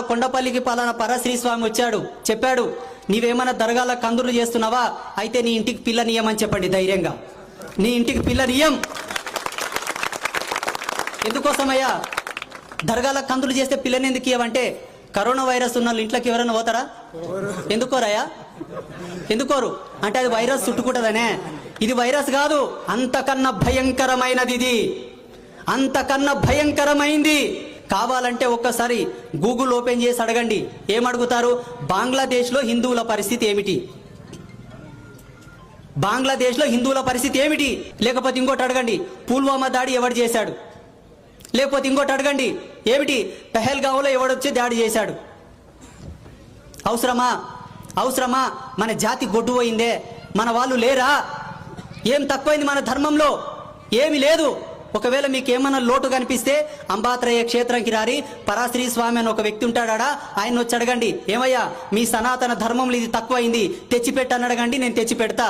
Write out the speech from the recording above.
కొండపల్లికి పలానా పరశ్రీ స్వామి వచ్చాడు, చెప్పాడు నీవేమన్నా దర్గాల కందులు చేస్తున్నావా, అయితే నీ ఇంటికి పిల్ల నియమని చెప్పండి ధైర్యంగా. నీ ఇంటికి పిల్ల నియం. ఎందుకోసమయ్యా దర్గాల కందులు చేస్తే పిల్లని ఎందుకు ఇవ్వమంటే, కరోనా వైరస్ ఉన్న ఇంట్లోకి ఎవరైనా పోతారా? ఎందుకోరయ్యా? ఎందుకోరు అంటే అది వైరస్ చుట్టుకుంటుందనే. ఇది వైరస్ కాదు, అంతకన్నా భయంకరమైనది. ఇది అంతకన్నా భయంకరమైంది. కావాలంటే ఒక్కసారి గూగుల్ ఓపెన్ చేసి అడగండి, ఏమడుగుతారు? బంగ్లాదేశ్లో హిందువుల పరిస్థితి ఏమిటి, బంగ్లాదేశ్లో హిందువుల పరిస్థితి ఏమిటి? లేకపోతే ఇంకోటి అడగండి, పుల్వామా దాడి ఎవడు చేశాడు? లేకపోతే ఇంకోటి అడగండి, ఏమిటి పెహల్గావ్లో ఎవడొచ్చి దాడి చేశాడు? అవసరమా? అవసరమా? మన జాతి గొడ్డు పోయిందే, మన వాళ్ళు లేరా? ఏం తక్కువైంది మన ధర్మంలో? ఏమి లేదు. ఒకవేళ మీకు ఏమన్నా లోటు కనిపిస్తే అంబాత్రయ్య క్షేత్రంకి రారి, పరాశ్రీ స్వామి అని ఒక వ్యక్తి ఉంటాడా, ఆయన వచ్చి అడగండి, ఏమయ్యా మీ సనాతన ధర్మంలో ఇది తక్కువైంది తెచ్చిపెట్టని అడగండి, నేను తెచ్చి పెడతా.